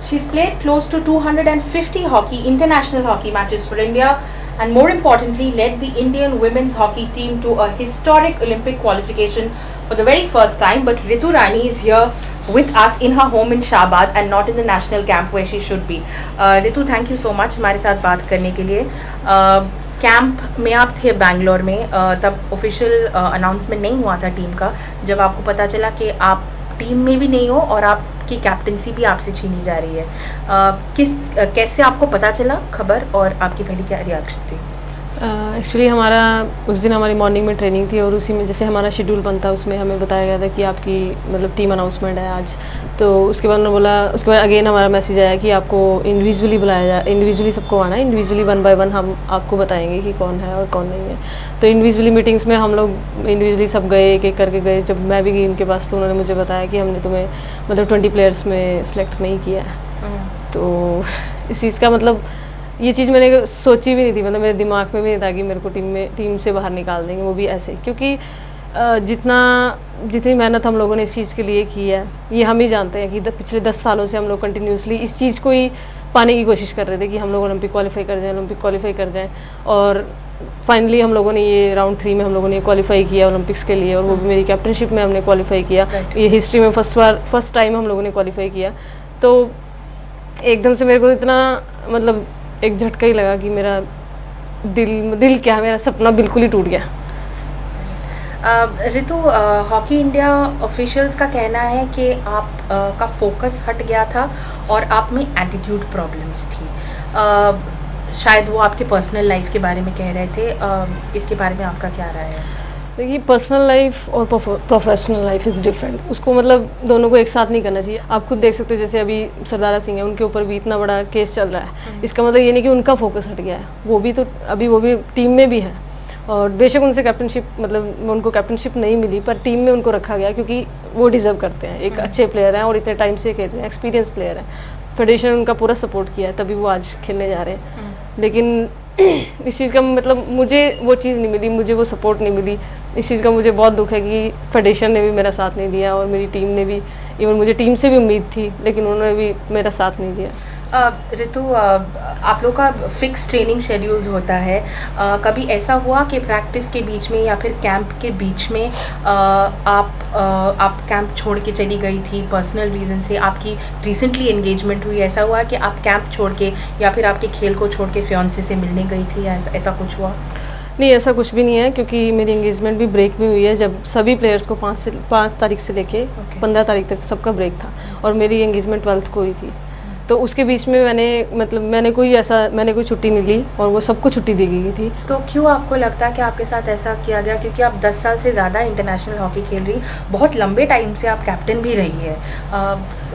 She's played close to 250 international hockey matches for India, and more importantly led the Indian women's hockey team to a historic Olympic qualification for the very first time. But Ritu Rani is here with us in her home in Shahabad and not in the national camp where she should be. Ritu, thank you so much हमारे साथ बात करने के लिए. Camp में आप थे बैंगलोर में, तब ऑफिशियल अनाउंसमेंट नहीं हुआ था टीम का. जब आपको पता चला कि आप टीम में भी नहीं हो और आपकी कैप्टनसी भी आपसे छीनी जा रही है, कैसे आपको पता चला खबर और आपकी पहली क्या रिएक्शन थी? एक्चुअली हमारा उस दिन हमारी मॉर्निंग में ट्रेनिंग थी और उसी में जैसे हमारा शेड्यूल बनता उसमें हमें बताया गया था कि आपकी मतलब टीम अनाउंसमेंट है आज. तो उसके बाद उन्होंने बोला, उसके बाद अगेन हमारा मैसेज आया कि आपको इंडिविजुअली बुलाया जाए, इंडिविजुअली सबको आना है, इंडिविजुअली 1 by 1 हम आपको बताएंगे कि कौन है और कौन नहीं है. तो इंडिविजुअली मीटिंग्स में हम लोग इंडिविजुअली सब गए, एक एक करके गए. जब मैं भी गई उनके पास तो उन्होंने मुझे बताया कि हमने तुम्हें मतलब 20 प्लेयर्स में सेलेक्ट नहीं किया है. तो इस चीज़ का मतलब ये चीज़ मैंने सोची भी नहीं थी, मतलब मेरे दिमाग में भी नहीं था कि मेरे को टीम से बाहर निकाल देंगे, वो भी ऐसे. क्योंकि जितनी मेहनत हम लोगों ने इस चीज़ के लिए की है ये हम ही जानते हैं कि पिछले 10 सालों से हम लोग कंटिन्यूसली इस चीज़ को ही पाने की कोशिश कर रहे थे कि हम लोग ओलंपिक क्वालिफाई कर जाएं. और फाइनली हम लोगों ने ये राउंड 3 में हम लोगों ने क्वालिफाई किया ओलंपिक्स के लिए, और वो भी मेरी कैप्टनशिप में हमने क्वालिफाई किया. ये हिस्ट्री में फर्स्ट टाइम हम लोगों ने क्वालिफाई किया. तो एकदम से मेरे को इतना मतलब एक झटका ही लगा कि मेरा दिल क्या, मेरा सपना बिल्कुल ही टूट गया. रितु, हॉकी इंडिया ऑफिशियल्स का कहना है कि आप का फोकस हट गया था और आप में एटीट्यूड प्रॉब्लम्स थी. शायद वो आपके पर्सनल लाइफ के बारे में कह रहे थे. इसके बारे में आपका क्या राय है? देखिए, पर्सनल लाइफ और प्रोफेशनल लाइफ इज़ डिफरेंट. उसको मतलब दोनों को एक साथ नहीं करना चाहिए. आप खुद देख सकते हो जैसे अभी सरदारा सिंह है, उनके ऊपर भी इतना बड़ा केस चल रहा है. इसका मतलब ये नहीं कि उनका फोकस हट गया है, वो भी टीम में भी है. और बेशक उनसे कैप्टनशिप मतलब उनको कैप्टनशिप नहीं मिली, पर टीम में उनको रखा गया क्योंकि वो डिजर्व करते हैं. एक अच्छे प्लेयर हैं और इतने टाइम से खेल रहे हैं, एक्सपीरियंस प्लेयर हैं. फेडरेशन ने उनका पूरा सपोर्ट किया है, तभी वो आज खेलने जा रहे हैं. लेकिन इस चीज़ का मतलब मुझे वो चीज़ नहीं मिली, मुझे वो सपोर्ट नहीं मिली. इस चीज़ का मुझे बहुत दुख है कि फेडरेशन ने भी मेरा साथ नहीं दिया और मेरी टीम ने भी. इवन मुझे टीम से भी उम्मीद थी लेकिन उन्होंने भी मेरा साथ नहीं दिया. रितु, आप लोग का फिक्स ट्रेनिंग शेड्यूल्स होता है. कभी ऐसा हुआ कि प्रैक्टिस के बीच में या फिर कैंप के बीच में आप कैंप छोड़ के चली गई थी पर्सनल रीज़न से? आपकी रिसेंटली एंगेजमेंट हुई, ऐसा हुआ कि आप कैंप छोड़ के या फिर आपके खेल को छोड़ के फियांसे से मिलने गई थी, ऐसा कुछ हुआ? नहीं, ऐसा कुछ भी नहीं है क्योंकि मेरी एंगेजमेंट भी ब्रेक भी हुई है जब सभी प्लेयर्स को 5 तारीख से लेके 15 तारीख तक सबका ब्रेक था और मेरी एंगेजमेंट 12th को हुई थी. तो उसके बीच में मैंने कोई छुट्टी नहीं ली और वो सबको छुट्टी दी गई थी. तो क्यों आपको लगता है कि आपके साथ ऐसा किया गया? क्योंकि आप 10 साल से ज़्यादा इंटरनेशनल हॉकी खेल रही, बहुत लंबे टाइम से आप कैप्टन भी रही है.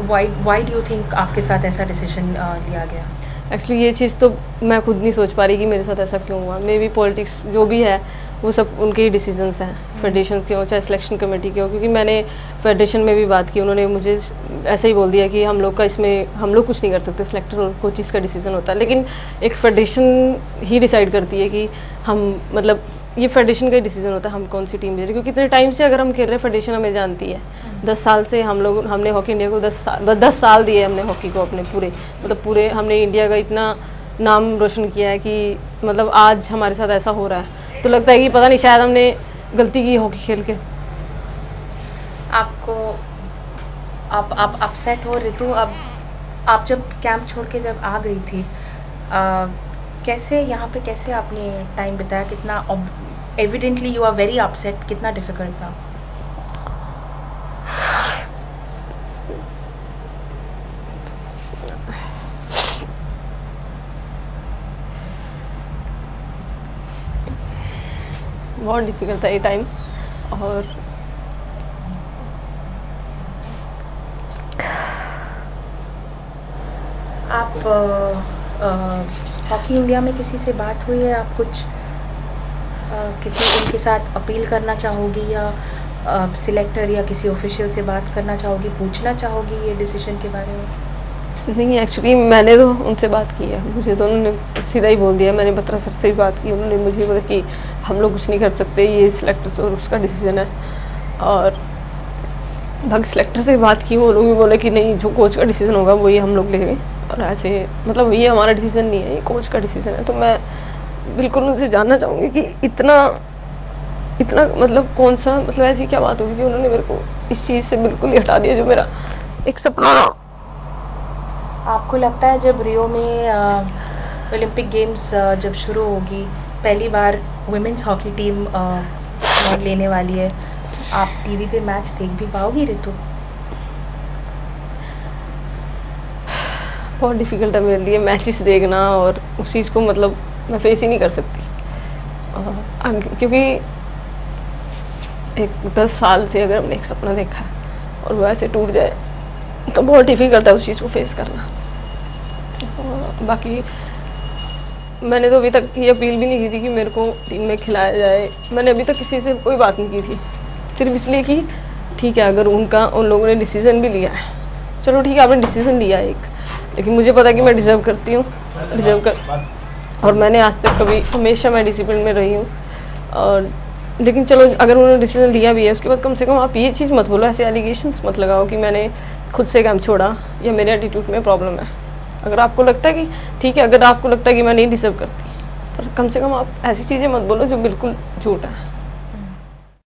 व्हाई डू यू थिंक आपके साथ ऐसा डिसीजन लिया गया? एक्चुअली ये चीज़ तो मैं खुद नहीं सोच पा रही कि मेरे साथ ऐसा क्यों हुआ. मे बी पॉलिटिक्स जो भी है वो सब उनके ही डिसीजंस हैं, फेडरेशन के हो चाहे सिलेक्शन कमेटी के हो. क्योंकि मैंने फेडरेशन में भी बात की, उन्होंने मुझे ऐसा ही बोल दिया कि हम लोग कुछ नहीं कर सकते, सिलेक्टर और कोचिस का डिसीजन होता है. लेकिन एक फेडरेशन ही डिसाइड करती है कि हम मतलब ये फेडरेशन का ही डिसीजन होता है हम कौन सी टीम भेज रहे. क्योंकि इतने टाइम से अगर हम खेल रहे हैं, फेडरेशन हमें जानती है. 10 साल से हमने हॉकी इंडिया को 10 साल दिए हमने हॉकी को अपने पूरे हमने इंडिया का इतना नाम रोशन किया है कि मतलब आज हमारे साथ ऐसा हो रहा है तो लगता है कि पता नहीं शायद हमने गलती की हॉकी खेल के. आपको आप अपसेट हो रितु? अब आप जब कैंप छोड़ के जब आ गई थी, कैसे यहाँ पे कैसे आपने टाइम बिताया? कितना evidently you are very upset, कितना डिफिकल्ट था? बहुत डिफिकल्ट था ये टाइम. और आप हॉकी इंडिया में किसी से बात हुई है? आप कुछ उनके साथ अपील करना चाहोगी या सिलेक्टर या किसी ऑफिशियल से बात करना चाहोगी, पूछना चाहोगी ये डिसीजन के बारे में? नहीं, एक्चुअली मैंने तो उनसे बात की है. मुझे तो उन्होंने सीधा ही बोल दिया. मैंने बत्रा सर से भी बात की, उन्होंने मुझे बोला कि हम लोग कुछ नहीं कर सकते, ये सिलेक्टर और उसका डिसीजन है. और बाकी सिलेक्टर से बात की, वो लोग भी बोले कि नहीं, जो कोच का डिसीजन होगा वही हम लोग लेंगे, और ऐसे मतलब ये हमारा डिसीजन नहीं है, ये कोच का डिसीजन है। तो मैं बिल्कुल उनसे जानना चाहूँगी कि इतना मतलब कौन सा, मतलब ऐसी क्या बात होगी कि उन्होंने मेरे को इस चीज़ से बिल्कुल ही हटा दिया जो मेरा एक सपना था। आपको लगता है जब रियो में ओलंपिक गेम्स जब शुरू होगी, पहली बार वुमेन्स हॉकी टीम भाग लेने वाली है, आप टीवी पे मैच देख भी पाओगी ऋतु? बहुत डिफिकल्ट है मेरे लिए मैचेस देखना, और उस चीज़ को मतलब मैं फेस ही नहीं कर सकती, क्योंकि एक 10 साल से अगर हमने एक सपना देखा है और वो ऐसे टूट जाए तो बहुत डिफिकल्ट है उस चीज़ को फेस करना। बाकी मैंने तो अभी तक ये अपील भी नहीं की थी कि मेरे को टीम में खिलाया जाए, मैंने अभी तक किसी से कोई बात नहीं की थी, सिर्फ इसलिए कि ठीक है अगर उन लोगों ने डिसीज़न भी लिया है, चलो ठीक है आपने डिसीज़न लिया है एक, लेकिन मुझे पता है कि मैं डिज़र्व करती हूँ, और मैंने आज तक कभी हमेशा मैं डिसिप्लिन में रही हूँ। और लेकिन चलो अगर उन्होंने डिसीजन लिया भी है, उसके बाद कम से कम आप ये चीज़ मत बोलो, ऐसे एलिगेशंस मत लगाओ कि मैंने खुद से कैंप छोड़ा या मेरे एटीट्यूड में प्रॉब्लम है। अगर आपको लगता है कि ठीक है, अगर आपको लगता है कि मैं नहीं डिजर्व करती, पर कम से कम आप ऐसी चीज़ें मत बोलो जो बिल्कुल झूठ है।